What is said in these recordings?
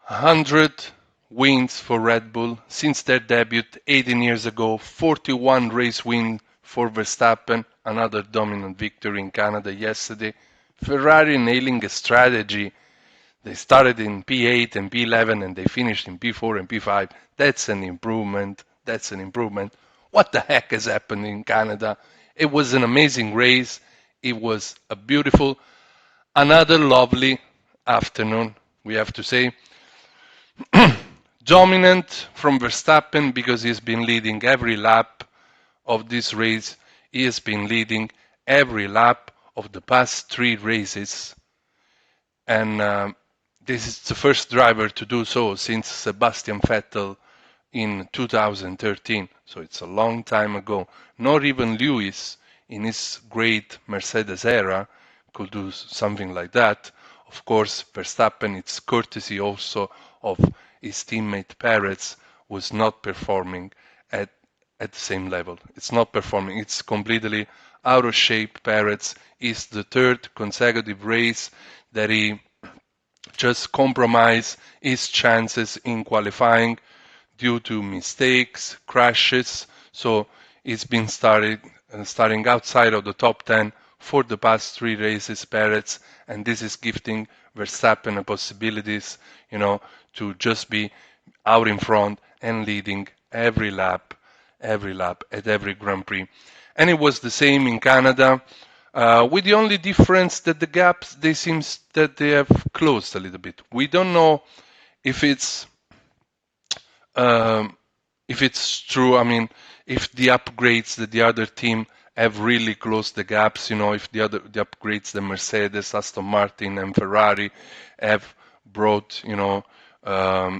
100 wins for Red Bull since their debut 18 years ago, 41 race wins for Verstappen, another dominant victory in Canada yesterday. Ferrari nailing a strategy. They started in P8 and P11 and they finished in P4 and P5. That's an improvement. That's an improvement. What the heck has happened in Canada? It was an amazing race. It was a beautiful, another lovely afternoon, we have to say. Dominant from Verstappen because he's been leading every lap of this race. He has been leading every lap of the past 3 races. And this is the first driver to do so since Sebastian Vettel in 2013. So it's a long time ago. Not even Lewis in his great Mercedes era could do something like that. Of course, Verstappen, it's courtesy also of his teammate Perez, was not performing at the same level. It's not performing. It's completely out of shape. Perez is the 3rd consecutive race that he just compromised his chances in qualifying due to mistakes, crashes. So he's been starting outside of the top 10 for the past 3 races, Perez, and this is giving Verstappen possibilities, to just be out in front and leading every lap at every Grand Prix. And it was the same in Canada, with the only difference that the gaps, they seems that they have closed a little bit. We don't know if it's true. I mean, if the upgrades that the other team have really closed the gaps, if the upgrades that Mercedes, Aston Martin, and Ferrari have brought,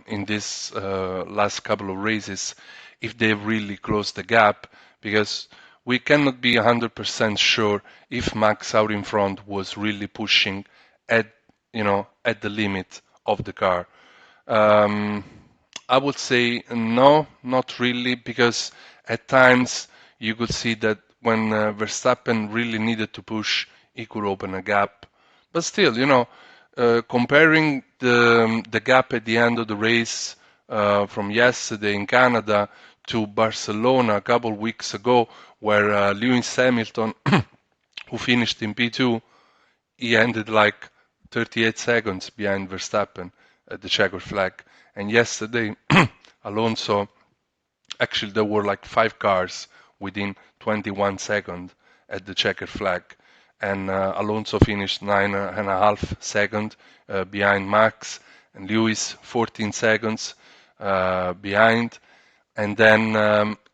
in this last couple of races, if they've really closed the gap, because we cannot be 100% sure if Max out in front was really pushing at the limit of the car. I would say no, not really, because at times you could see that when Verstappen really needed to push, he could open a gap. But still, comparing the gap at the end of the race from yesterday in Canada to Barcelona a couple of weeks ago, where Lewis Hamilton, who finished in P2, he ended like 38 seconds behind Verstappen at the checkered flag. And yesterday, Alonso, actually there were like 5 cars within 21 seconds at the checkered flag. And Alonso finished 9.5 seconds behind Max, and Lewis 14 seconds behind. And then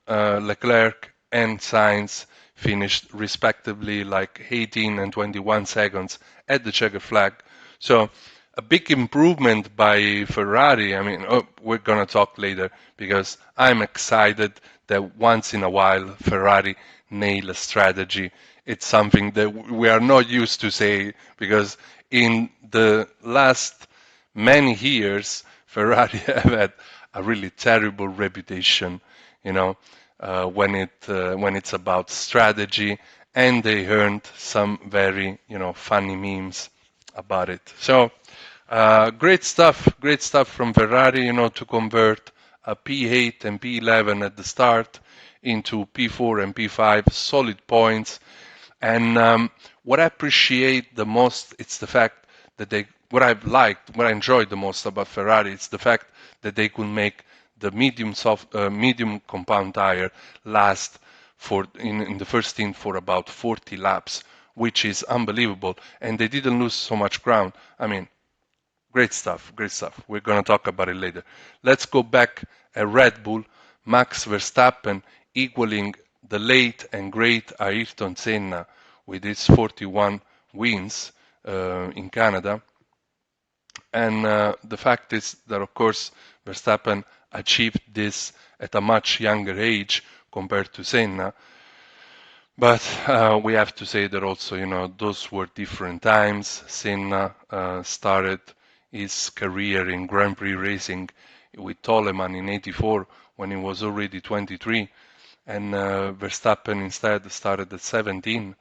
Leclerc and Sainz finished respectively like 18 and 21 seconds at the checkered flag. So a big improvement by Ferrari. I mean, we're going to talk later because I'm excited that once in a while Ferrari nail a strategy. It's something that we are not used to say, because in the last many years Ferrari have had a really terrible reputation, when it's about strategy, and they earned some very funny memes about it. So great stuff from Ferrari, to convert a P8 and P11 at the start into P4 and P5, solid points. And what I appreciate the most, it's the fact that what I enjoyed the most about Ferrari, it's the fact that they could make the medium compound tire last in the first stint for about 40 laps, which is unbelievable, and they didn't lose so much ground. I mean, great stuff. We're going to talk about it later. Let's go back at Red Bull. Max Verstappen equaling the late and great Ayrton Senna with his 41 wins in Canada. And the fact is that, of course, Verstappen achieved this at a much younger age compared to Senna. But we have to say that also, those were different times. Senna started his career in Grand Prix racing with Toleman in '84 when he was already 23, and Verstappen instead started at 17.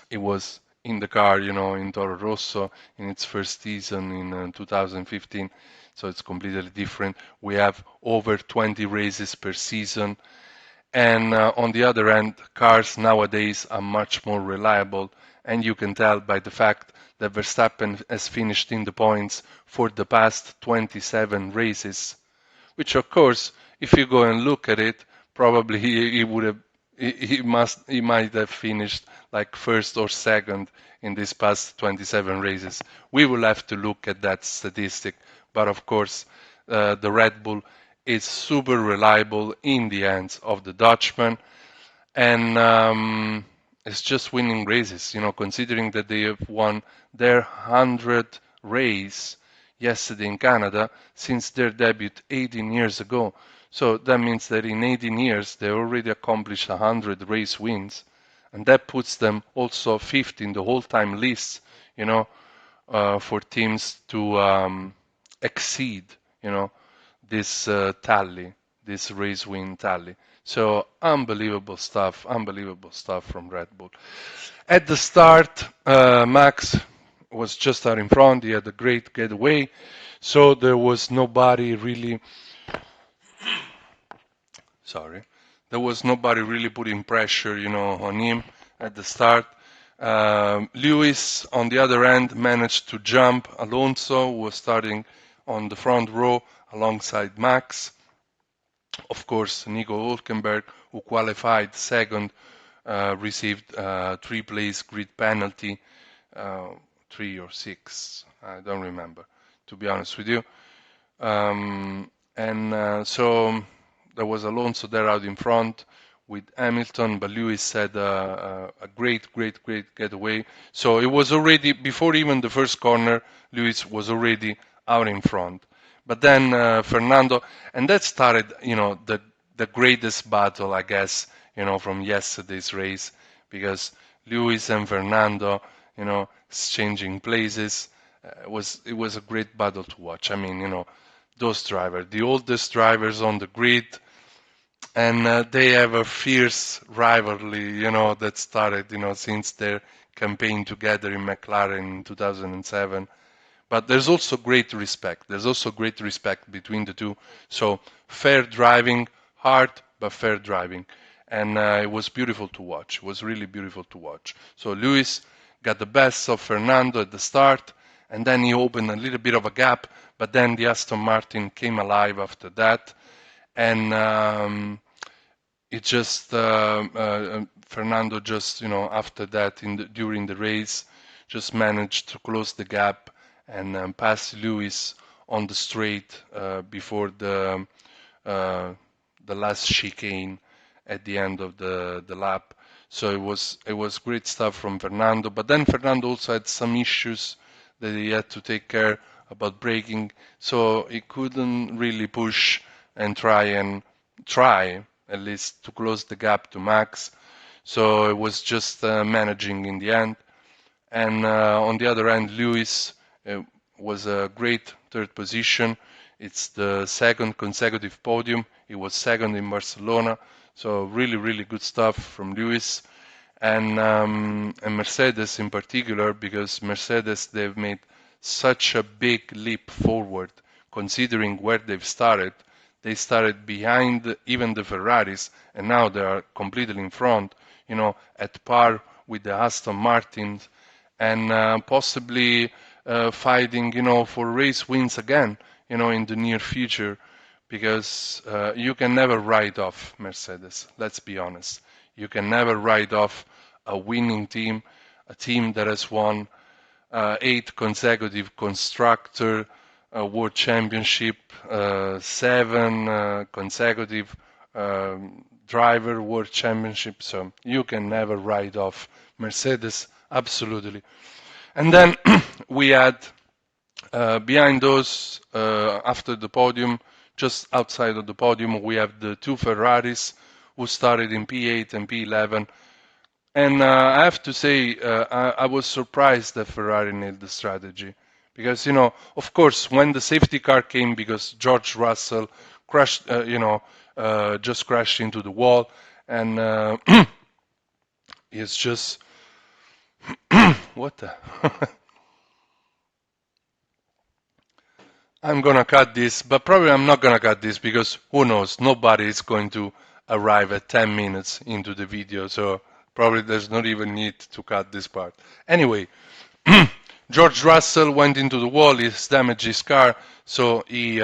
It was in the car, in Toro Rosso in its first season in 2015. So it's completely different. We have over 20 races per season. And on the other hand, cars nowadays are much more reliable. And you can tell by the fact that Verstappen has finished in the points for the past 27 races, which of course, if you go and look at it, probably he would have he might have finished like first or second in these past 27 races. We will have to look at that statistic, but of course, the Red Bull is super reliable in the hands of the Dutchman, and it's just winning races. Considering that they have won their 100th race yesterday in Canada since their debut 18 years ago. So that means that in 18 years they already accomplished 100 race wins, and that puts them also fifth in the all-time list. For teams to exceed, this tally, this race win tally. So unbelievable stuff from Red Bull. At the start, Max was just out in front. He had a great getaway, so there was nobody really. Sorry, there was nobody really putting pressure, on him at the start. Lewis, on the other end, managed to jump Alonso, who was starting on the front row alongside Max. Of course, Nico Hülkenberg, who qualified second, received three-place grid penalty, 3 or 6, I don't remember, to be honest with you. So there was Alonso there out in front with Hamilton, but Lewis had a great getaway. So it was already, before even the first corner, Lewis was already out in front. But then Fernando, and that started, the greatest battle, I guess, from yesterday's race, because Lewis and Fernando, exchanging places. It was a great battle to watch. I mean, those drivers, the oldest drivers on the grid, and they have a fierce rivalry, that started, since their campaign together in McLaren in 2007. But there's also great respect. There's also great respect between the two. So fair driving, hard but fair driving, and it was beautiful to watch. It was really beautiful to watch. So Lewis got the best of Fernando at the start, and then he opened a little bit of a gap. But then the Aston Martin came alive after that, and it just Fernando just after that during the race just managed to close the gap and pass Lewis on the straight before the last chicane at the end of the lap. So it was great stuff from Fernando. But then Fernando also had some issues that he had to take care about braking, so he couldn't really push and try at least to close the gap to Max. So it was just managing in the end. And on the other hand, Lewis was a great third position. It's the second consecutive podium. He was second in Barcelona. So really good stuff from Lewis. And Mercedes in particular, because Mercedes, they've made such a big leap forward considering where they've started. They started behind even the Ferraris, and now they are completely in front, at par with the Aston Martins, and possibly fighting, for race wins again, in the near future, because you can never write off Mercedes. Let's be honest. You can never write off a winning team, a team that has won 8 consecutive constructor world championship, 7 consecutive driver world championship. So you can never write off Mercedes, absolutely. And then we had behind those, after the podium, just outside of the podium, we have the 2 Ferraris who started in P8 and P11. And I have to say, I was surprised that Ferrari nailed the strategy. Because, of course, when the safety car came, because George Russell crashed, just crashed into the wall, and it's just What the? I'm gonna cut this, but probably I'm not gonna cut this because who knows? Nobody is going to arrive at 10 minutes into the video, so probably there's not even need to cut this part. Anyway, George Russell went into the wall, he damaged his car, so he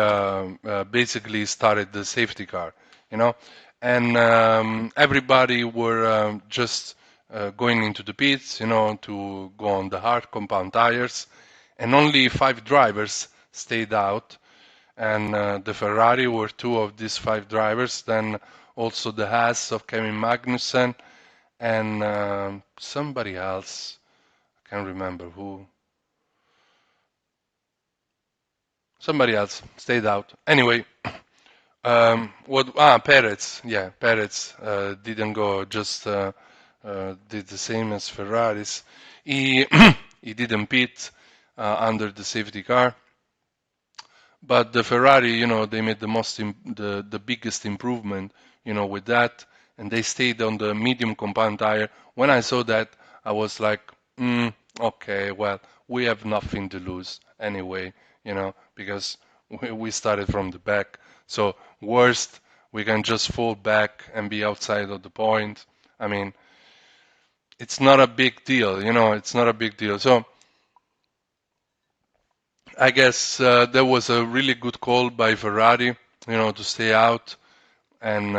basically started the safety car, you know, and everybody were just going into the pits, you know, to go on the hard compound tires, and only 5 drivers stayed out, and the Ferrari were 2 of these 5 drivers, then also the Haas of Kevin Magnussen, and somebody else, I can't remember who. Somebody else stayed out. Anyway, Perez, yeah, Perez didn't go, just did the same as Ferraris. He he didn't pit under the safety car, but the Ferrari, you know, they made the biggest improvement, you know, with that, and they stayed on the medium compound tire. When I saw that, I was like, okay, well, we have nothing to lose anyway, you know, because we started from the back. So worst, we can just fall back and be outside of the point. I mean, it's not a big deal, you know, it's not a big deal. So I guess there was a really good call by Ferrari, you know, to stay out, and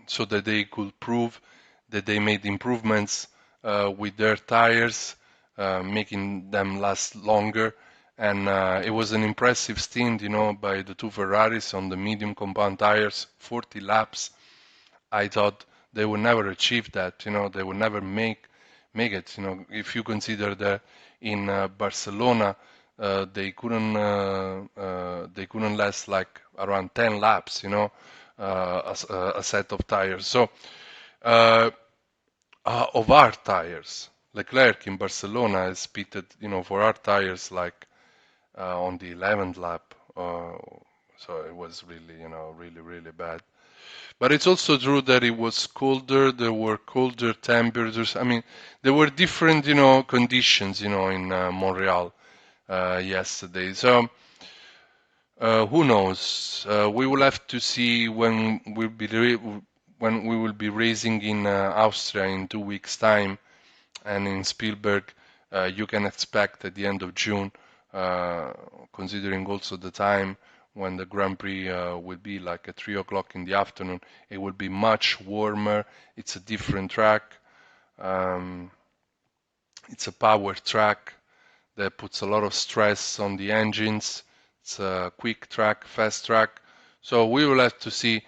so that they could prove that they made improvements with their tires, making them last longer. And it was an impressive stint, you know, by the 2 Ferraris on the medium compound tires, 40 laps. I thought they would never achieve that, you know, they would never make it, you know, if you consider that in Barcelona they couldn't last like around 10 laps, you know, a set of tires. So uh, of our tires, Leclerc in Barcelona has pitted, you know, for our tires like on the 11th lap. So it was really, you know, really bad. But it's also true that it was colder, there were colder temperatures. I mean, there were different, you know, conditions, you know, in Montreal yesterday. So who knows? We will have to see when we will be racing in Austria in 2 weeks' time, and in Spielberg, you can expect at the end of June, uh, considering also the time when the Grand Prix will be like at 3 o'clock in the afternoon, it will be much warmer. It's a different track. Um, it's a power track that puts a lot of stress on the engines. It's a quick track, fast track. So we will have to see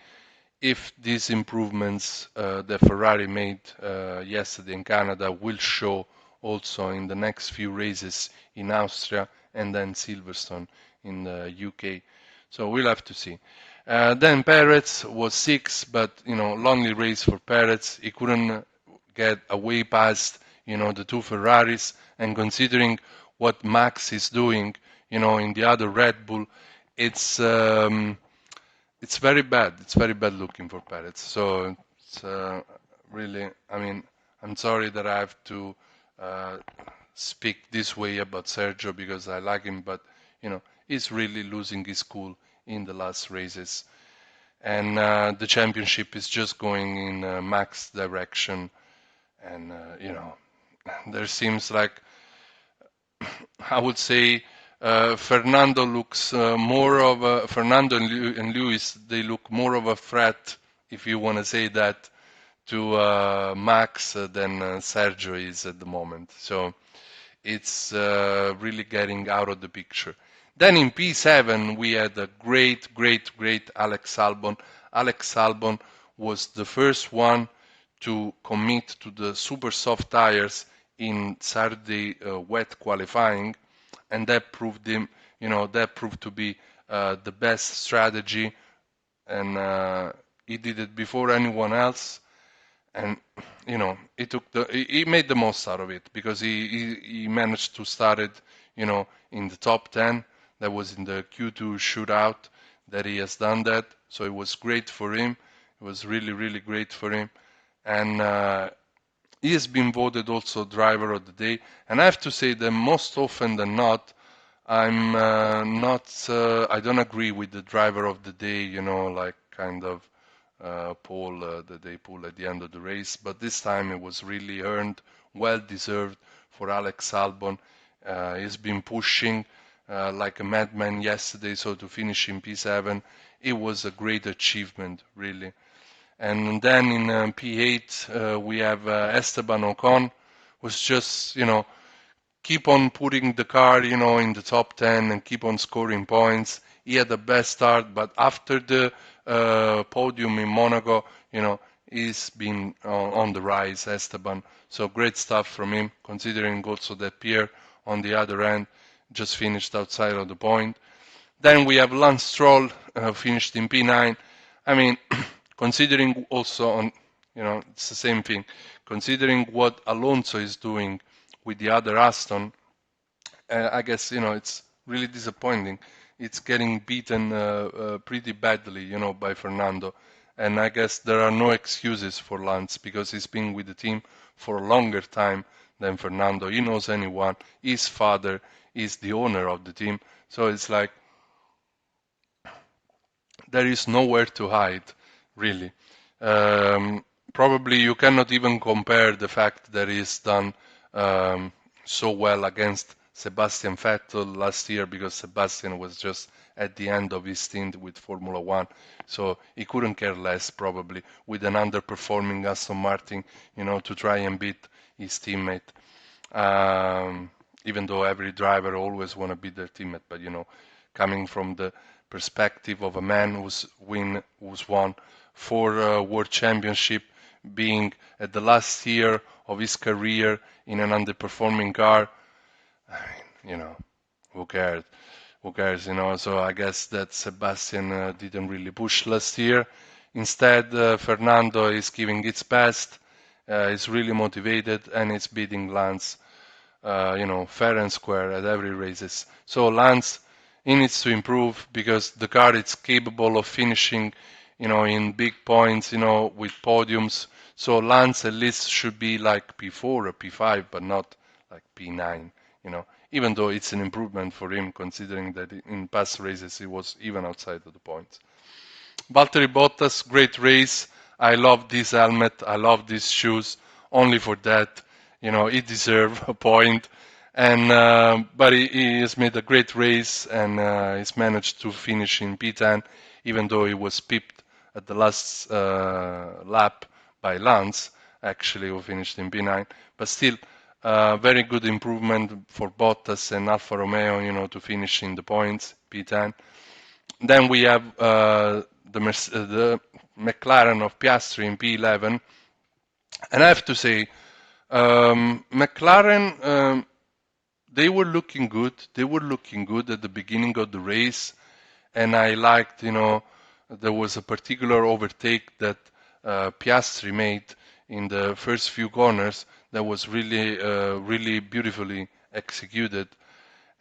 if these improvements that Ferrari made yesterday in Canada will show also in the next few races in Austria and then Silverstone in the UK. So we'll have to see. Then Perez was 6, but you know, lonely race for Perez. He couldn't get away past, you know, the 2 Ferraris, and considering what Max is doing, you know, in the other Red Bull, it's um, it's very bad. It's very bad looking for Perez. So it's really, I mean, I'm sorry that I have to uh, speak this way about Sergio because I like him, but you know, he's really losing his cool in the last races, and the championship is just going in Max direction, and you know, there seems like I would say Fernando and Lewis. They look more of a threat, if you want to say that, to Max than Sergio is at the moment. So it's really getting out of the picture. Then in P7 we had a great Alex Albon. Alex Albon was the first one to commit to the super soft tires in Saturday wet qualifying, and that proved him, you know, that proved to be the best strategy, and he did it before anyone else, and you know, he made the most out of it because he managed to start it, you know, in the top 10. That was in the Q2 shootout that he has done that, so it was great for him. It was really great for him, and he has been voted also driver of the day. And I have to say that most often than not, I don't agree with the driver of the day, like kind of pole that they pull at the end of the race. But this time it was really earned, well deserved for Alex Albon. He's been pushing like a madman yesterday, so to finish in P7, it was a great achievement, really. And then in P8, we have Esteban Ocon, was just, keep on putting the car, in the top 10 and keep on scoring points. He had the best start, but after the podium in Monaco, he's been on the rise, Esteban. So great stuff from him, considering also that Pierre on the other end just finished outside of the point. Then we have Lance Stroll, finished in P9. I mean, considering also it's the same thing. Considering what Alonso is doing with the other Aston, I guess, it's really disappointing. It's getting beaten pretty badly, by Fernando. And I guess there are no excuses for Lance because he's been with the team for a longer time than Fernando. He knows anyone. His father is the owner of the team. So it's like there is nowhere to hide, really. Probably you cannot even compare the fact that he's done so well against Sebastian Vettel last year because Sebastian was just at the end of his stint with Formula One, so he couldn't care less probably with an underperforming Aston Martin, to try and beat his teammate. Even though every driver always want to beat their teammate, but coming from the perspective of a man who's won 4 world championship, being at the last year of his career in an underperforming car. I mean, who cares? Who cares? So I guess that Sebastian didn't really push last year. Instead, Fernando is giving its best. Is really motivated and is beating Lance, fair and square at every races. So Lance, he needs to improve because the car is capable of finishing, in big points, with podiums. So Lance at least should be like P4 or P5, but not like P9, even though it's an improvement for him considering that in past races he was even outside of the points. Valtteri Bottas, great race. I love this helmet. I love these shoes. Only for that, he deserves a point. And but he has made a great race and he's managed to finish in P10, even though he was pipped at the last lap by Lance, actually, who finished in P9. But still, very good improvement for Bottas and Alfa Romeo, to finish in the points, P10. Then we have the McLaren of Piastri in P11. And I have to say, McLaren, they were looking good. They were looking good at the beginning of the race. And I liked, there was a particular overtake that Piastri made in the first few corners that was really, really beautifully executed.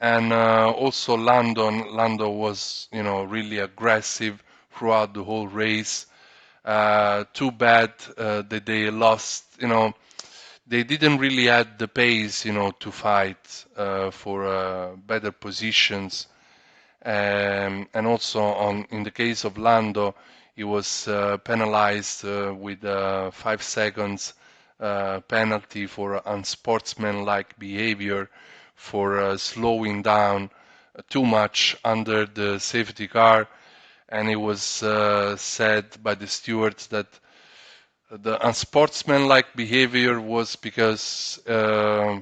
And also Lando was, really aggressive throughout the whole race. Too bad that they lost, they didn't really have the pace, to fight for better positions. And also in the case of Lando, he was penalized with 5 seconds penalty for unsportsmanlike behavior for slowing down too much under the safety car. And it was said by the stewards that the unsportsmanlike behavior was because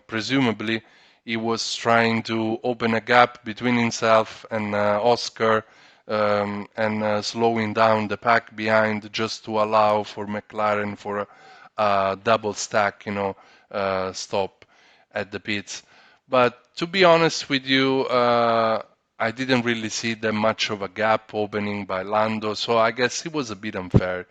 presumably he was trying to open a gap between himself and Oscar and slowing down the pack behind just to allow for McLaren for a double stack, stop at the pits. But to be honest with you, I didn't really see that much of a gap opening by Lando, so I guess it was a bit unfair,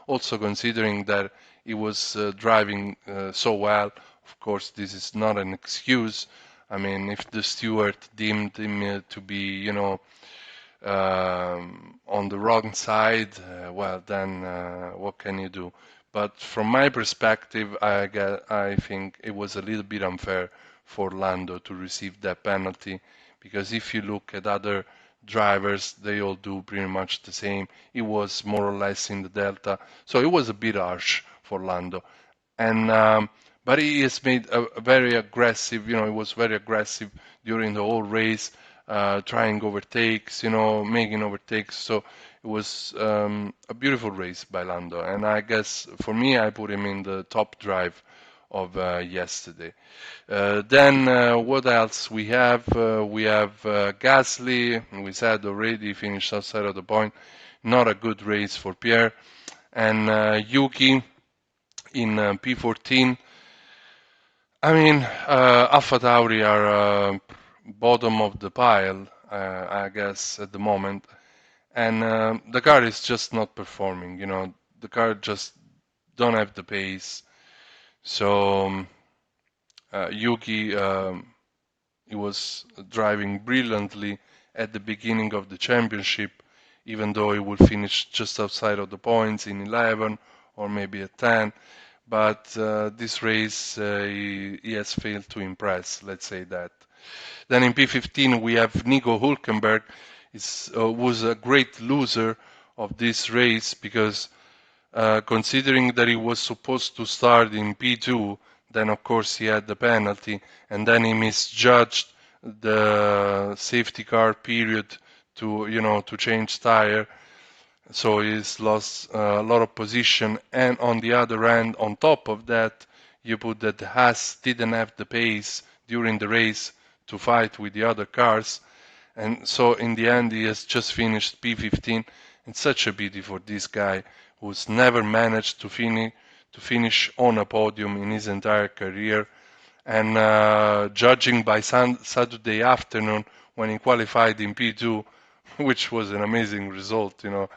also considering that he was driving so well. Of course, this is not an excuse. I mean, if the steward deemed him to be, on the wrong side, well, then what can you do? But from my perspective, I think it was a little bit unfair for Lando to receive that penalty, because if you look at other drivers, they all do pretty much the same. It was more or less in the delta, so it was a bit harsh for Lando. And but he has made a very aggressive, he was very aggressive during the whole race, trying overtakes, making overtakes. So it was a beautiful race by Lando, and I guess for me, I put him in the top drive of yesterday. Then what else we have? We have Gasly. We said already finished outside of the point. Not a good race for Pierre. And Yuki in P14. I mean, AlphaTauri are bottom of the pile, I guess, at the moment, and the car is just not performing. The car just don't have the pace. So Yuki, he was driving brilliantly at the beginning of the championship, even though he would finish just outside of the points in 11 or maybe at 10. But this race he has failed to impress, let's say that. Then in P15 we have Nico Hulkenberg, was a great loser of this race because considering that he was supposed to start in P2, then of course he had the penalty, and then he misjudged the safety car period to change tire, so he's lost a lot of position. And on the other hand, on top of that, you put that Haas didn't have the pace during the race to fight with the other cars, and so in the end he has just finished P15. It's such a pity for this guy who's never managed to finish on a podium in his entire career. And judging by Saturday afternoon when he qualified in P2, which was an amazing result, and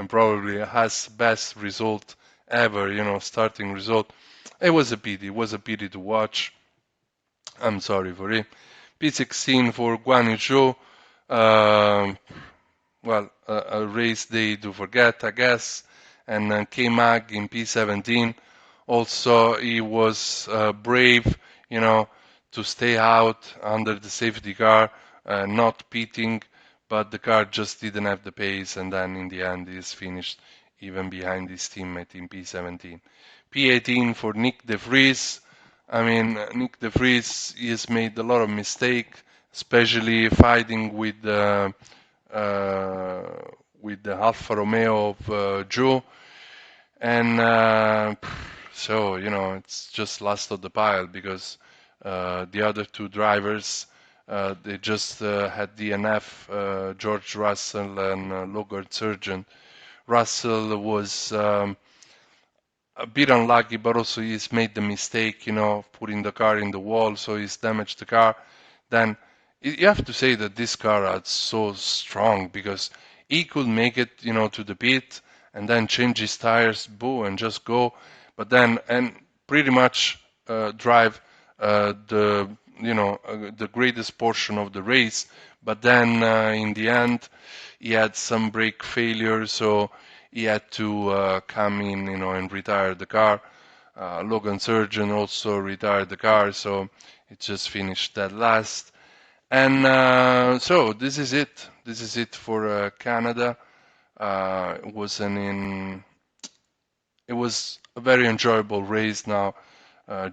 probably has best result ever, starting result. It was a pity. It was a pity to watch. I'm sorry for it. P16 for Guan Yu Zhou. Well, a race day to forget, I guess. And K-Mag in P17. Also, he was brave, to stay out under the safety car, not pitting, but the car just didn't have the pace, and then in the end, he's finished even behind his teammate in P17. P18 for Nick De Vries. I mean, Nick De Vries, he has made a lot of mistakes, especially fighting with the Alfa Romeo of Joe, and so it's just last of the pile because the other two drivers they just had DNF, George Russell and Logan Sargent. Russell was a bit unlucky, but also he's made the mistake, putting the car in the wall, so he's damaged the car. Then you have to say that this car is so strong because he could make it, to the pit and then change his tires, boo, and just go. But then and pretty much drive the greatest portion of the race. But then in the end, he had some brake failure, so he had to come in, and retire the car. Logan Sargent also retired the car, so it just finished that last. And so this is it. This is it for Canada. It was it was a very enjoyable race. Now,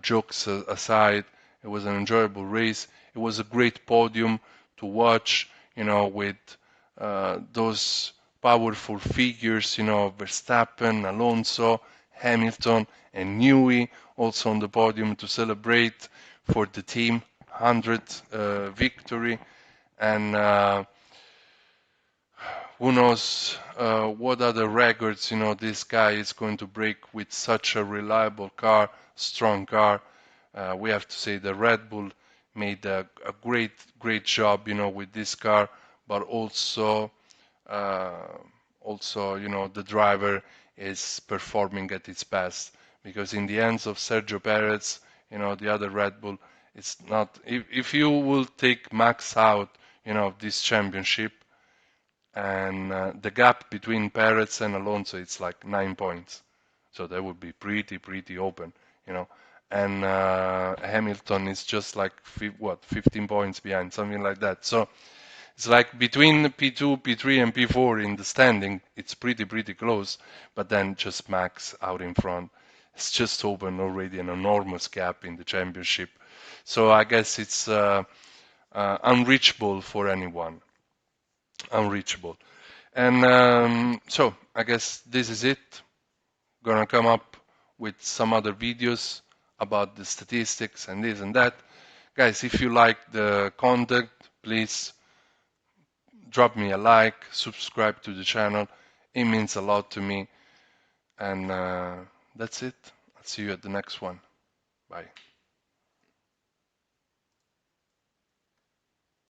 jokes aside, it was an enjoyable race. It was a great podium to watch, with those powerful figures, Verstappen, Alonso, Hamilton, and Newey also on the podium to celebrate for the team 100th victory. And who knows what other records this guy is going to break with such a reliable car, strong car. We have to say the Red Bull made a great job with this car, but also the driver is performing at its best, because in the hands of Sergio Perez, the other Red Bull, it's not. If you will take Max out of this championship, and the gap between Perez and Alonso, it's like 9 points. So that would be pretty open, you know. And Hamilton is just like 15 points behind, something like that. So it's like between P2, P3, and P4 in the standing, it's pretty close. But then just Max out in front. It's just open already an enormous gap in the championship. So I guess it's unreachable for anyone. Unreachable. And so I guess this is it. Gonna come up with some other videos about the statistics and this and that. Guys, if you like the content, please drop me a like, subscribe to the channel. It means a lot to me. And that's it. I'll see you at the next one. Bye.